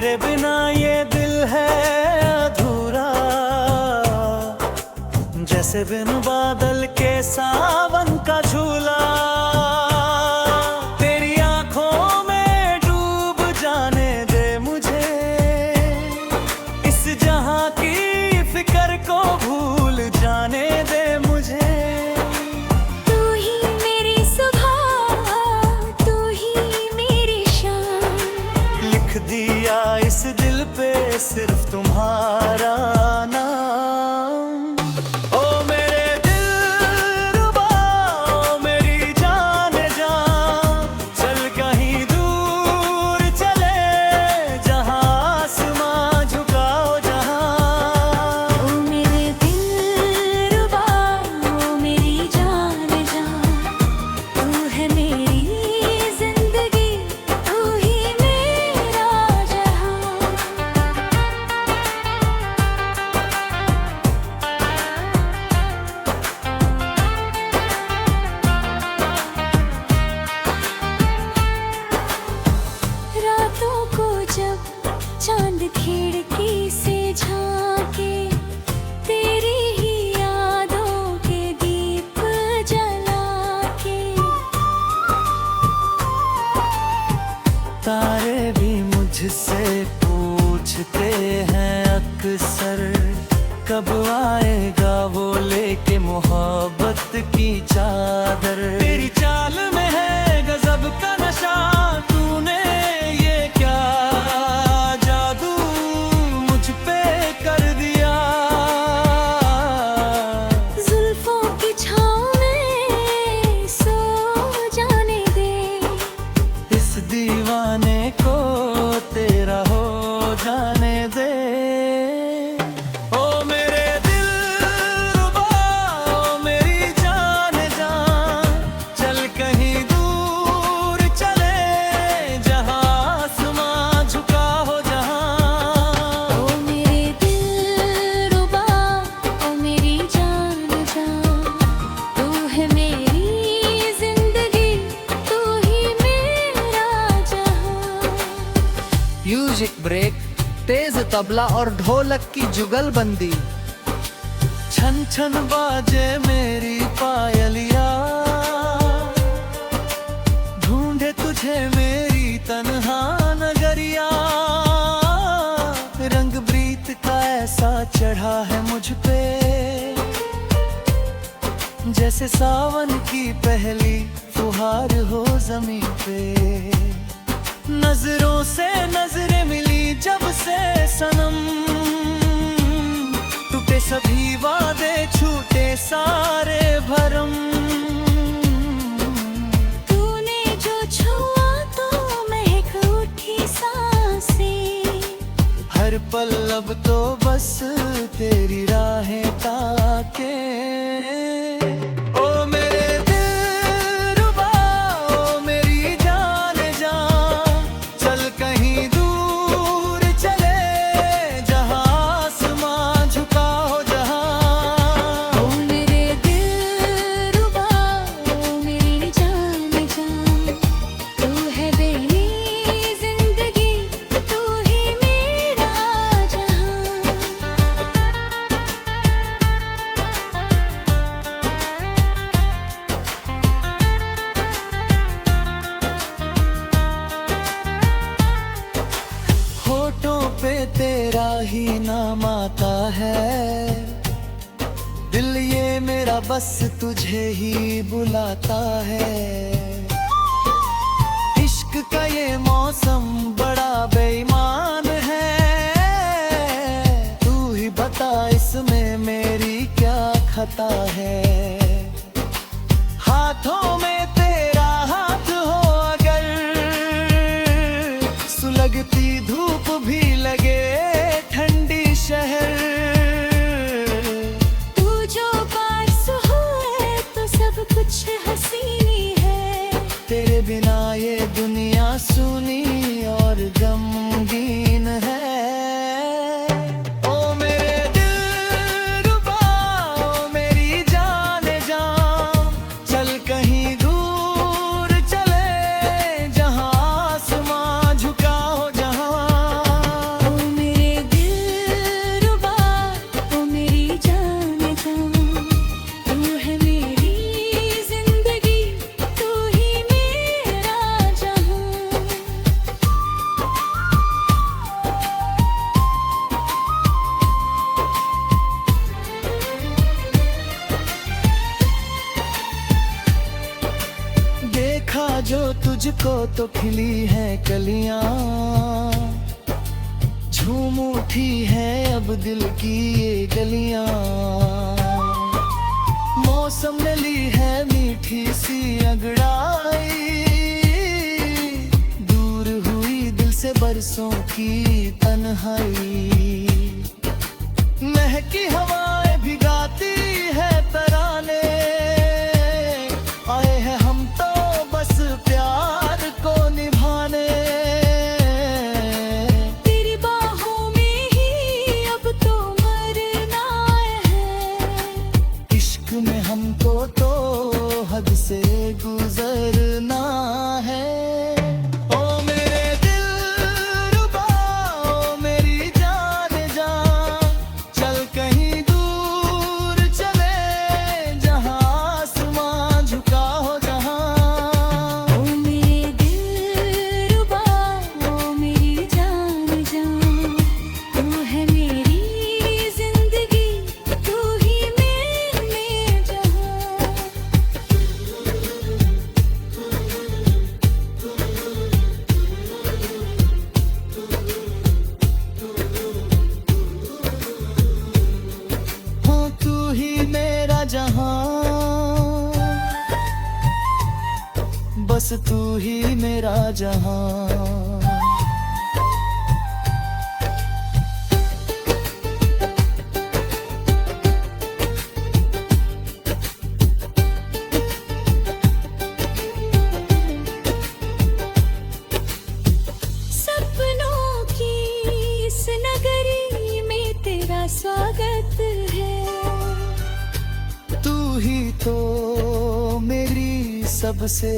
तेरे बिना ये दिल है अधूरा, जैसे बिन बादल के सावन का झूला। तेरी आंखों में डूब जाने दे मुझे, इस जहां की फिक्र को भूल जाने दे मुझे। तू ही मेरी सुबह, तू ही मेरी शाम, लिख दिया इस दिल पे सिर्फ तुम्हारा नाम। ओ मेरे दिलरुबा, ओ मेरी जान जा, चल कहीं दूर चले, जहां आसमां झुकाओ जहां। ओ मेरे दिलरुबा, ओ मेरी जान जा, तू है मेरी जिंदगी, तू ही मेरा जहां। रातों को जब चांद खिड़की से झांके, तेरी ही यादों के दीप जला के। तारे भी मुझसे पूछते हैं अक्सर, कब आएगा वो लेके मोहब्बत की चादर। तेरी चाल में है गजब का नशा, तूने ये क्या जादू मुझ पे कर दिया। जुल्फों की छाँव में सो जाने दे, इस दीवाने को तेरा हो जाने दे। ओ मेरे दिलरुबा, ओ मेरी जान जा, चल कहीं दूर चले, जहां आसमां झुका हो जहां। ओ मेरे दिलरुबा, ओ मेरी जान जा, तू है मेरी जिंदगी, तू ही मेरा जहां। म्यूजिक ब्रेक, तेज तबला और ढोलक की जुगलबंदी। छन छन बाजे मेरी पायलिया, ढूंढे तुझे मेरी तन्हा नगरिया। रंग प्रीत का ऐसा चढ़ा है मुझ पे, जैसे सावन की पहली फुहार हो जमीन पे। नजरों से नजरें मिली जब से सनम, टूटे सभी वादे छूटे सारे भरम। तूने जो छुआ तो महक उठी सांसें, हर पल अब तो बस तेरी राहें ताके। ओ मेरे दिलरुबा, ओ मेरी जान जा, चल कहीं दूर चले, जहां आसमां झुका हो जहां। ओ मेरे दिलरुबा, ओ मेरी जान जा, तू है मेरी जिंदगी, तू ही मेरा जहां। होठों पे तेरा ही नाम आता है, दिल ये मेरा बस तुझे ही बुलाता है। इश्क का ये मौसम बड़ा बेईमान है, तू ही बता इसमें मेरी क्या खता है। हाथों में तेरा हाथ हो अगर, सुलगती धूप भी लगे ठंडी शहर। तू जो पास है तो सब कुछ हसीनी है, तेरे बिना ये दुनिया सूनी और गमगीन है। ओ मेरे दिलरुबा, ओ मेरी जान जा, चल कहीं दूर चले, जहां आसमां झुका हो जहां। तुझको तो खिली है कलियां, झूम उठी है अब दिल की ये गलियां। मौसम ने ली है मीठी सी अंगड़ाई, दूर हुई दिल से बरसों की तन्हाई। महकी हवाएं भिगाती है तराने, आए हैं हम तो बस प्यार को निभाने। तेरी बाहों में ही अब तो मरना है, इश्क में हमको तो हद से गुजरना है। ओ मेरे दिलरुबा, ओ मेरी जान जा, चल कहीं दूर चले, जहां आसमां झुका हो जहां। ओ मेरे दिलरुबा, ओ मेरी जान जा, तू है मेरी जिंदगी, तू ही मेरे जहां। हाँ तू ही मेरा जहां, बस तू ही मेरा जहां। सपनों की इस नगरी में तेरा स्वागत है, तू ही तो मेरी सबसे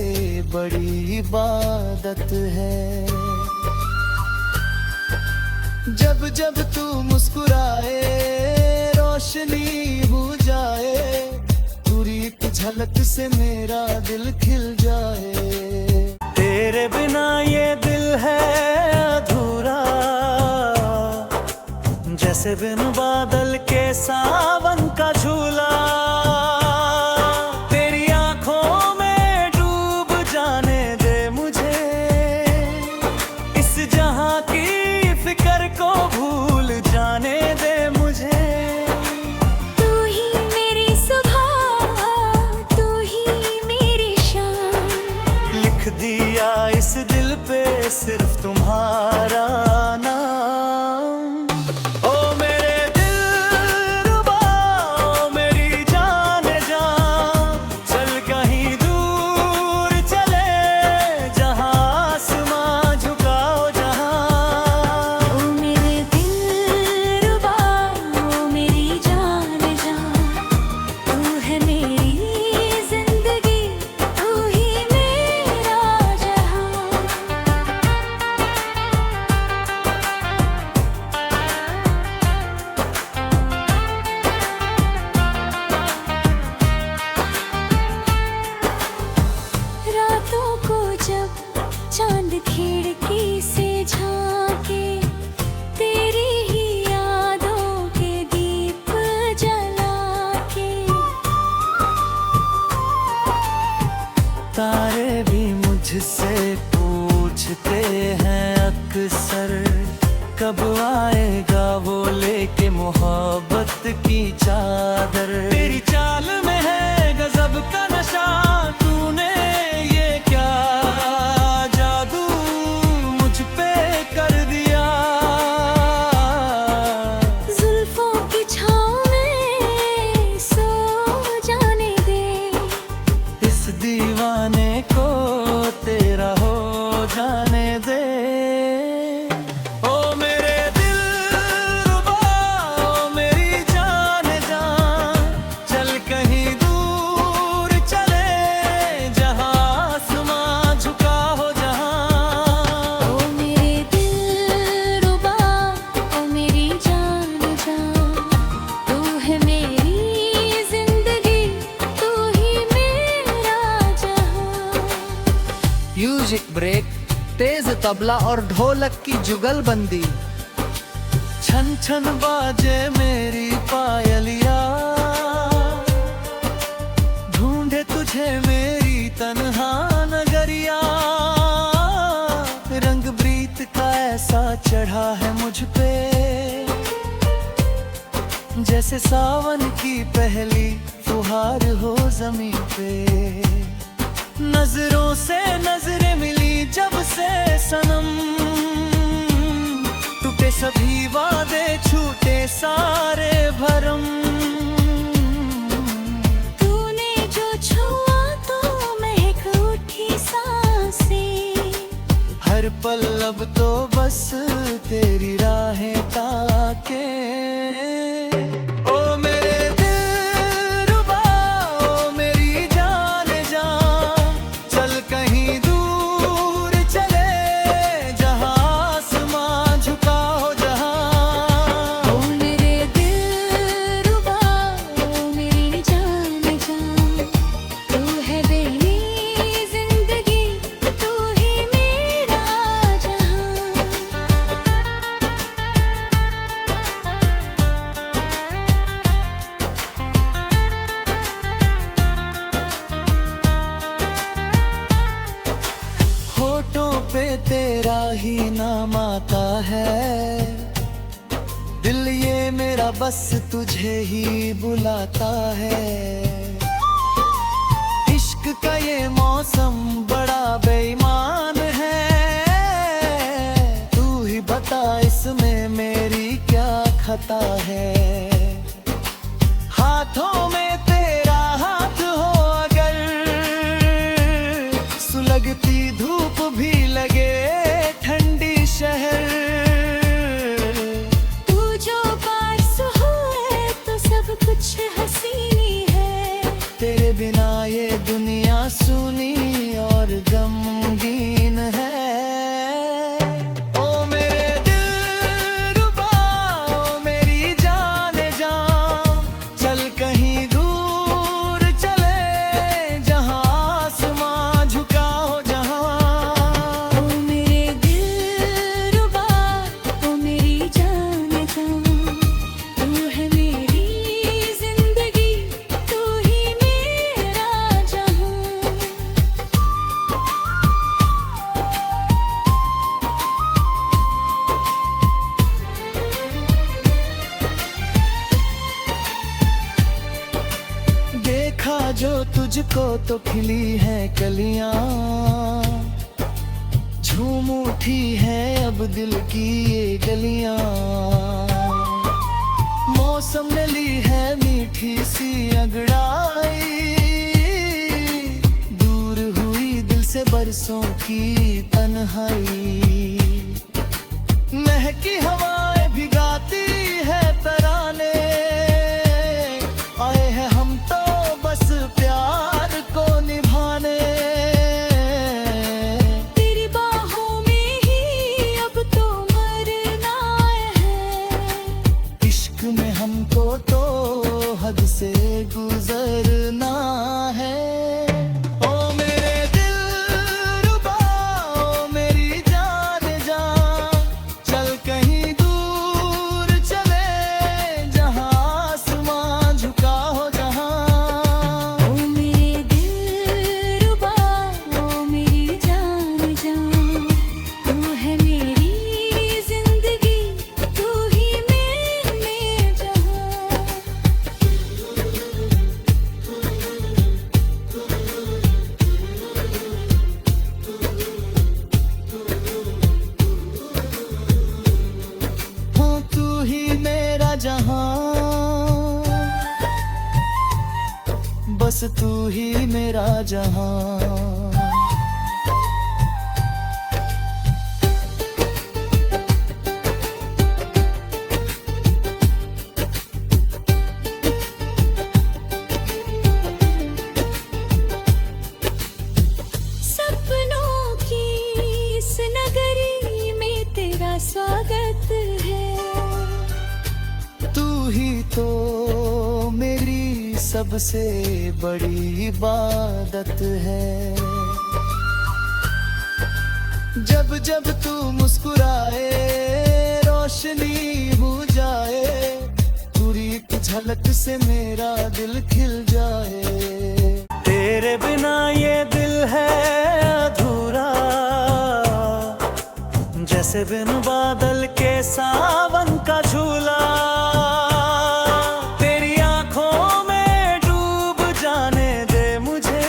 बड़ी इबादत है। जब जब तू मुस्कुराए रोशनी हो जाए, पूरी एक झलक से मेरा दिल खिल जाए। तेरे बिना ये दिल है अधूरा, जैसे बिन बादल के सावन का झूला। तेरी आंखों में डूब जाने दे मुझे, इस जहां की फिक्र को भूल जाने दे मुझे। तू ही मेरी सुबह, तू ही मेरी शाम, लिख दिया इस दिल पे सिर्फ तुम्हारा नाम। ओ मेरे दिलरुबा, ओ मेरी जान जा, चल कहीं दूर चले, जहां आसमां झुका हो जहां। ओ मेरे दिलरुबा, ओ मेरी जान जा, तू है मेरी जिंदगी, तू ही मेरा जहां। रातों को जब चांद खिड़की से झांके, तेरी ही यादों के दीप जला के। तारे भी मुझसे पूछते हैं अक्सर, कब आएगा वो लेके मोहब्बत की चादर। तेरी चाल में है गजब का नशा, तूने ये क्या जादू मुझ पे कर दिया। जुल्फों की छाँव में सो जाने दे, इस दीवाने को तेरा हो जाने दे। ओ मेरे दिलरुबा, ओ मेरी जान जा, चल कहीं दूर चले, जहां आसमां झुका हो जहां। ओ मेरे दिलरुबा, ओ मेरी जान जा, तू है मेरी जिंदगी, तू ही मेरा जहां। म्यूजिक ब्रेक, तेज तबला और ढोलक की जुगलबंदी। छन छन बाजे मेरी पायलिया, ढूंढे तुझे मेरी तन्हा नगरिया। चढ़ा है मुझ पे, जैसे सावन की पहली फुहार हो जमीन पे। नजरों से नजरें मिली जब से सनम, टूटे सभी वादे छूटे सारे भरम। तूने जो छुआ तो महक उठी सांसें, हर पल अब तो बस तेरी राहें ताके। ओ मेरे दिलरुबा, ओ मेरी जान जा, चल कहीं दूर चले, जहां आसमां झुका हो जहां। ओ मेरे दिलरुबा, ओ मेरी जान जा, तू है मेरी जिंदगी, तू ही मेरा जहां। होठों पे तेरा ही नाम आता है, दिल ये मेरा बस तुझे ही बुलाता है। इश्क का ये मौसम बड़ा बेईमान है, तू ही बता इसमें मेरी क्या खता है। हाथों में तेरा हाथ हो अगर, सुलगती धूप भी लगे ठंडी शहर। तू जो पास हुए तो सब कुछ हसीनी है, तेरे बिना ये दुनिया सूनी और गमगीन है। ओ मेरे दिलरुबा, ओ मेरी जान जा, चल कहीं दूर चले, जहां आसमां झुका हो जहां। ओ मेरे दिलरुबा, ओ मेरी जान जा, तू है मेरी जिंदगी, तू ही मेरा जहां। देखा जो तुझको तो खिली है कलियां, झूम उठी है अब दिल की ये गलियां। मौसम ने ली है मीठी सी अंगड़ाई, दूर हुई दिल से बरसों की तन्हाई। महकी हवाएं भिगाती है तराने, आए हैं हम तो बस प्यार को निभाने। तेरी बाहों में ही अब तो मरना है, इश्क में हमको तो हद से गुजरना है। ओ मेरे दिलरुबा, ओ मेरी जान जा, चल कहीं दूर चले, जहां आसमां झुका हो जहां। ओ मेरे दिलरुबा, ओ मेरी जान जा, तू है मेरी जिंदगी, तू ही मेरे जहां। हाँ तू ही मेरा जहां, बस तू ही मेरा जहां। सपनों की इस नगरी में तेरा स्वागत है, तू ही तो मेरी सबसे बड़ी इबादत है। जब जब तू मुस्कुराए रोशनी हो जाए, पूरी एक झलक से मेरा दिल खिल जाए। तेरे बिना ये दिल है अधूरा, जैसे बिन बादल के सावन का झूला, तेरी आंखों में डूब जाने दे मुझे,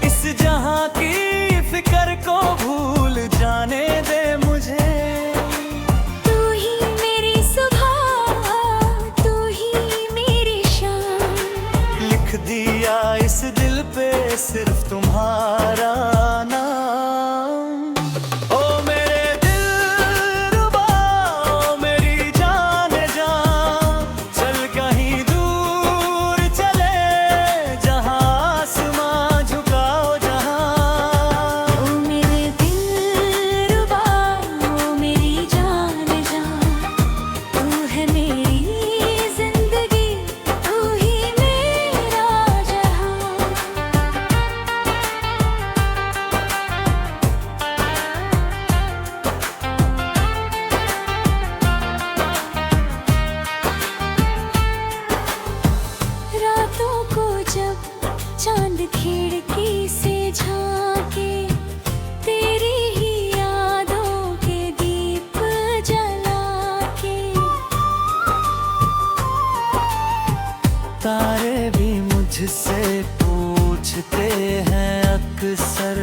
इस जहां की फिक्र को भूल जाने दे मुझे। तू ही मेरी सुबह, तू ही मेरी शाम, लिख दिया इस दिल पे सिर्फ तुम्हारा नाम। ओ मेरे दिलरुबा, ओ मेरी जान जा, चल कहीं दूर चले, जहां आसमां झुकाओ जहां। ओ मेरे दिलरुबा, ओ मेरी जान जा, तू है मेरी जिंदगी, तू ही मेरा जहां। रातों को जब चांद खिड़की से झांके, तेरी ही यादों के दीप जला के, तारे भी मुझसे पूछते हैं अक्सर,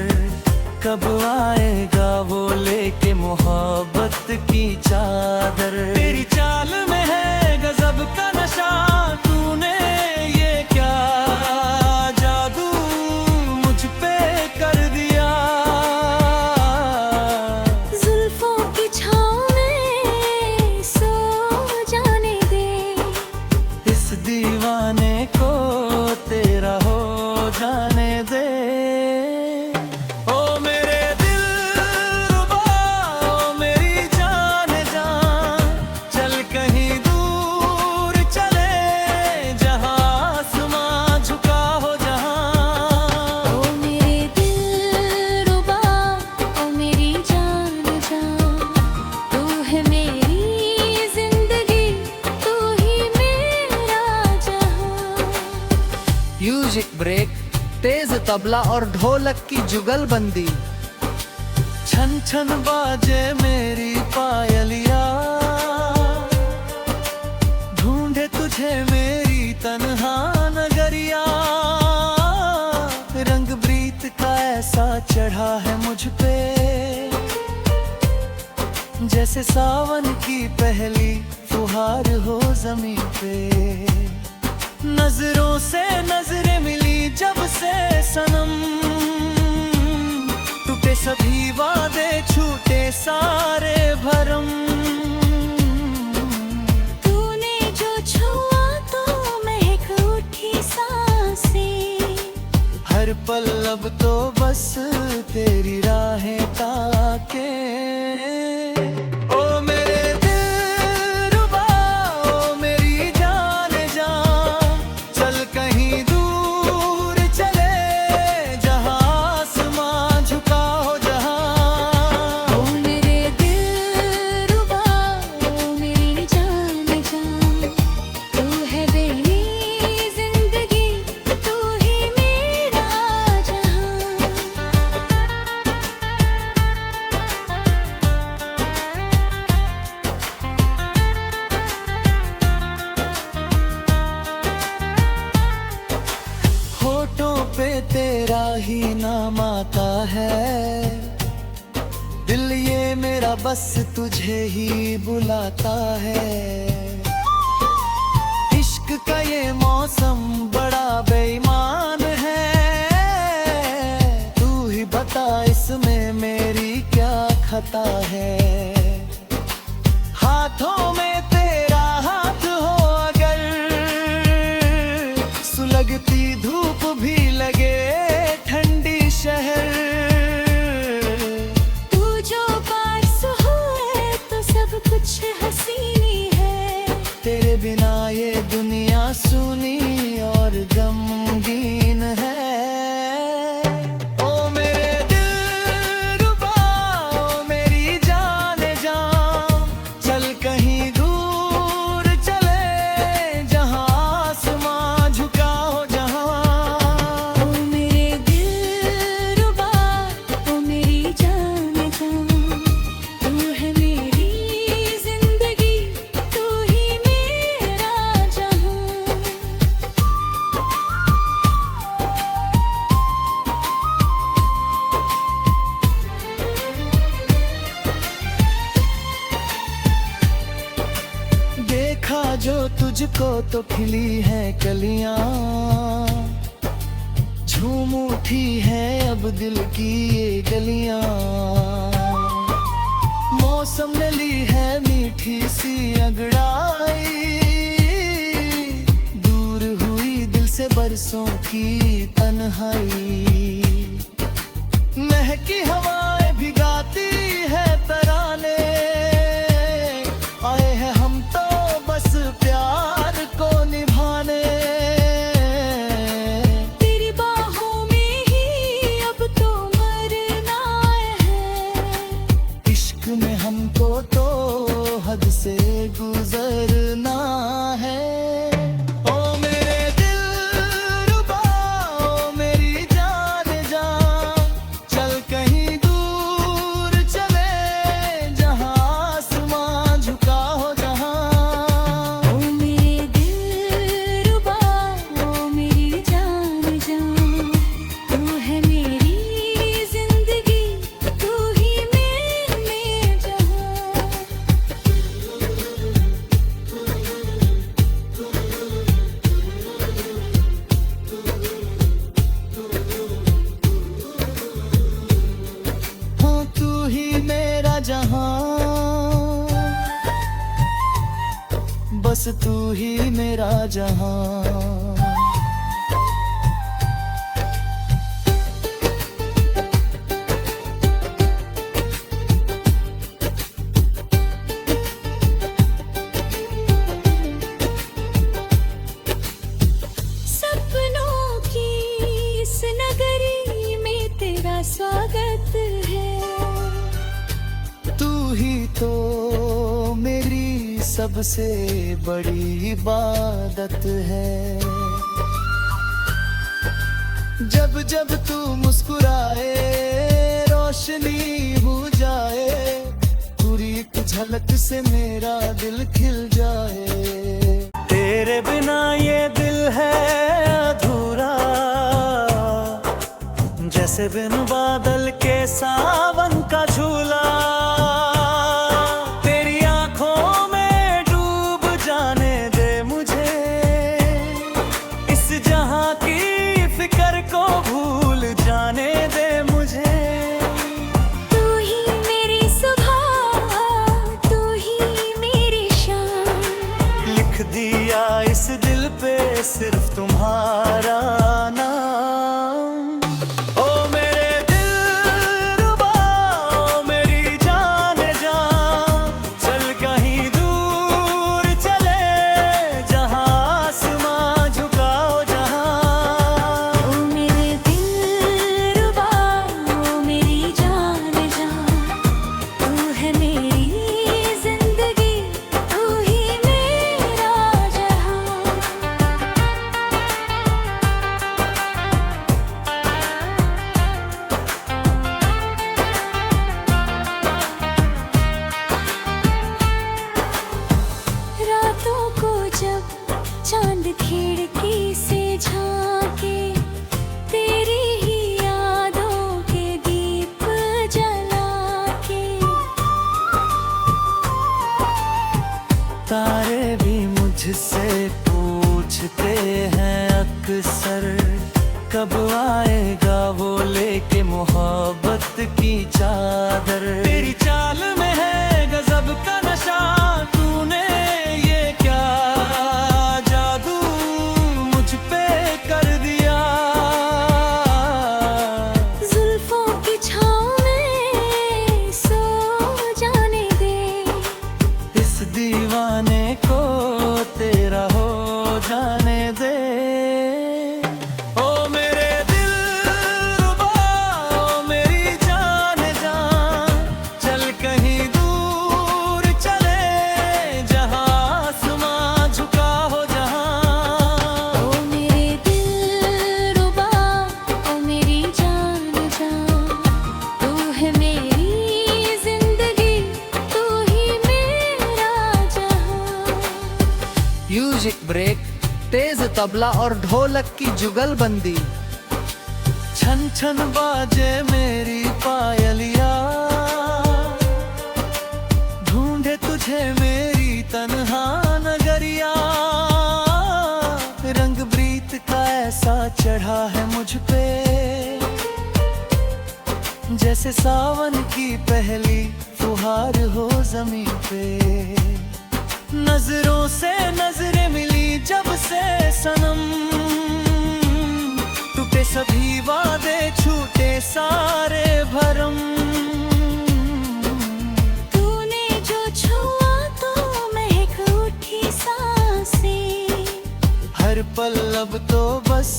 कब आएगा वो लेके मोहब्बत की चादर। तेरी चाल में है गजब का नशा, तूने ये क्या जादू मुझ पे कर दिया। जुल्फों की छाँव में सो जाने दे, इस दीवाने को तेरा हो जाने दे। ओ मेरे दिलरुबा, ओ मेरी जान जा, चल कहीं दूर चले, जहां आसमां झुका हो जहां। ओ मेरे दिलरुबा, ओ मेरी जान जा, तू है मेरी जिंदगी, तू ही मेरा जहां। म्यूजिक ब्रेक, तेज तबला और ढोलक की जुगलबंदी। छन छन बाजे मेरी पायलिया, ढूंढे तुझे मेरी तन्हा नगरिया। रंग प्रीत का ऐसा चढ़ा है मुझ पे, जैसे सावन की पहली फुहार हो जमीन पे। नजरों से नजरें मिली जब से सनम, टूटे सभी वादे छूटे सारे भरम। तूने जो छुआ तो महक उठी सांसें, हर पल अब तो बस तेरी राहें ताके। ओ मेरे दिलरुबा, ओ मेरी जान जा, चल कहीं दूर चले, जहां आसमां झुका हो जहां। ओ मेरे दिलरुबा, ओ मेरी जान जा, तू है मेरी जिंदगी, तू ही मेरा जहां। होठों पे तेरा ही नाम आता है, दिल ये मेरा बस तुझे ही बुलाता है। इश्क का ये मौसम बड़ा बेईमान है, तू ही बता इसमें मेरी क्या खता है। हाथों में तेरा हाथ हो अगर, सुलगती धूप भी लगे ठंडी शहर। तू जो पास हुए तो सब कुछ हसीनी है, तेरे बिना ये दुनिया सूनी और गमगीन है। ओ मेरे दिलरुबा, ओ मेरी जान जो तुझको तो खिली है कलियां, झूम उठी है अब दिल की ये गलियां। मौसम ने ली है मीठी सी अंगड़ाई, दूर हुई दिल से बरसों की तन्हाई। महकी हवाएं भिगाती है तराने, आए हैं हम तो बस प्यार को निभाने। तेरी बाहों में ही अब तो मरना है, इश्क में हमको तो हद से गुजरना है। ओ मेरे दिलरुबा, ओ मेरी जान जा, चल कहीं दूर चले, जहां आसमां झुका हो जहां। ओ मेरे दिलरुबा, ओ मेरी जान जा, तू है मेरी जिंदगी, तू ही मेरे जहां। हाँ तू ही मेरा जहां, बस तू ही मेरा जहां। सपनों की इस नगरी में तेरा स्वागत है, तू ही तो मेरी सबसे बड़ी इबादत है। जब जब तू मुस्कुराए रोशनी हो जाए, पूरी एक झलक से मेरा दिल खिल जाए। तेरे बिना ये दिल है अधूरा, जैसे बिन बादल के सावन का झूला। तेरी आंखों में डूब जाने दे मुझे, इस जहां की फिक्र को भूल जाने दे मुझे। तू ही मेरी सुबह, तू ही मेरी शाम, लिख दिया इस दिल पे सिर्फ तुम्हारा नाम। ओ मेरे दिलरुबा, ओ मेरी जान जा, चल कहीं दूर चले, जहां आसमां झुका हो जहां। ओ मेरे दिलरुबा, ओ मेरी जान जा, तू है मेरी जिंदगी, तू ही मेरा जहां। रातों को जब चांद खिड़की से झांके, तेरी ही यादों के दीप जला के। तारे भी मुझसे पूछते हैं अक्सर, कब आएगा वो लेके मोहब्बत की चादर। तेरी चाल में है गजब का नशा, तूने ये क्या जादू मुझ पे कर दिया। जुल्फों की छाँव में सो जाने दे, इस दीवाने को तेरा हो जाने दे। ओ मेरे दिलरुबा, ओ मेरी जान जा, चल कहीं दूर चले, जहां आसमां झुका हो जहां। ओ मेरे दिलरुबा, ओ मेरी जान जा, तू है मेरी जिंदगी, तू ही मेरा जहां। म्यूजिक ब्रेक, तेज तबला और ढोलक की जुगलबंदी। छन छन बाजे मेरी पायलिया, ढूंढे तुझे मेरी तन्हा नगरिया। चढ़ा है मुझ पे, जैसे सावन की पहली फुहार हो जमीन पे। नजरों से नजरें मिली जब से सनम, टूटे सभी वादे छूटे सारे भरम। तूने जो छुआ तो महक उठी सांसें, हर पल अब तो बस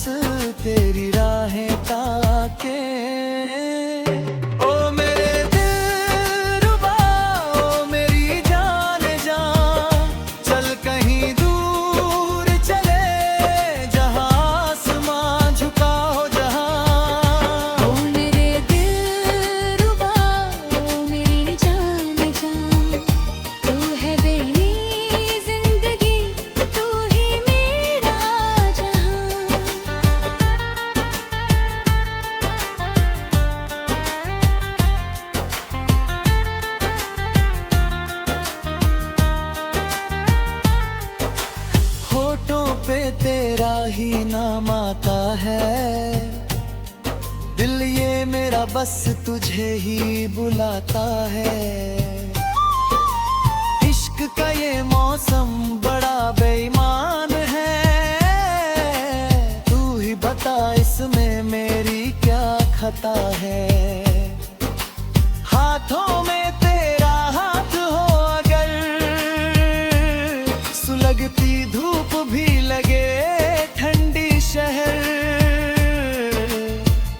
तेरी राहें ताके। ओ मेरे दिलरुबा, ओ मेरी जान जा, चल कहीं दूर चले, जहां आसमां झुका हो जहां। ओ मेरे दिलरुबा, ओ मेरी जान जा, तू है मेरी जिंदगी, तू ही मेरा जहां। होठों पे तेरा ही नाम आता है, दिल ये मेरा बस तुझे ही बुलाता है। इश्क का ये मौसम बड़ा बेईमान है, तू ही बता इसमें मेरी क्या खता है। हाथों में तेरा हाथ हो अगर, सुलगती धूप भी लगे ठंडी शहर।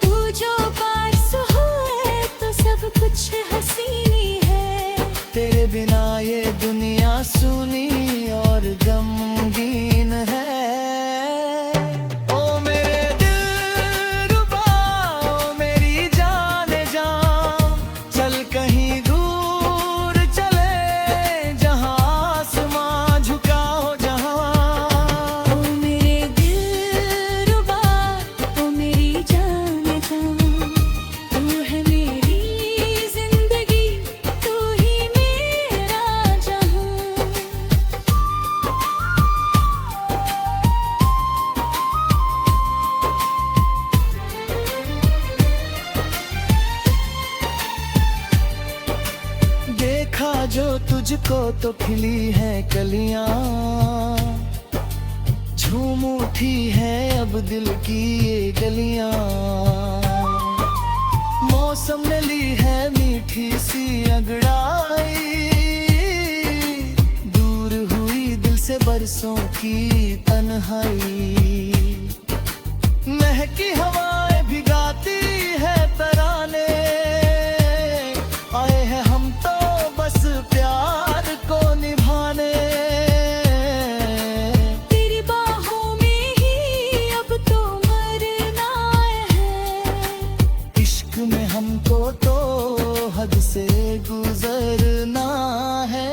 तू जो पास हुए तो सब कुछ हसीनी है, तेरे बिना ये दुनिया सूनी और गमगीन है। ओ मेरे दिलरुबा, ओ मेरी जान जा, चल कहीं दूर चले, जहां आसमां झुका हो जहां। ओ मेरे दिलरुबा, ओ मेरी जान जा, तू है मेरी जिंदगी, तू ही मेरा जहां। देखा जो तुझको तो खिली है कलियां, झूम उठी है अब दिल की ये गलियां। मौसम ने ली है मीठी सी अंगड़ाई, दूर हुई दिल से बरसों की तन्हाई। महकी हवाएं भिगाती है तराने, आए हैं हम तो बस प्यार को निभाने। तेरी बाहों में ही अब तो मरना है, इश्क में हमको तो हद से गुजरना है।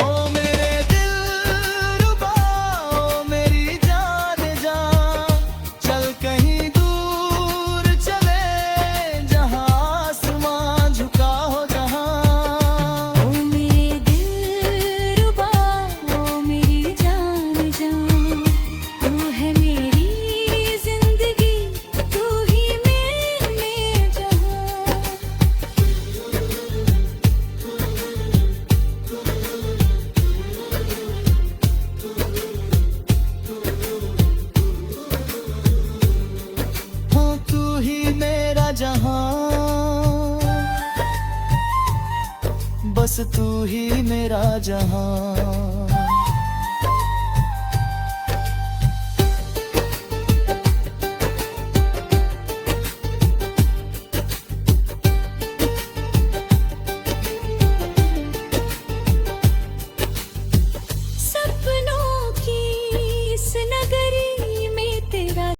ओ मेरे दिलरुबा, ओ मेरी जान जा, चल कहीं दूर चले, जहां आसमां झुका हो जहां। ओ मेरे दिलरुबा, ओ मेरी जान जा, तू है मेरी जिंदगी, तू ही मेरे जहां। हाँ तू ही मेरा जहां, बस तू ही मेरा जहां।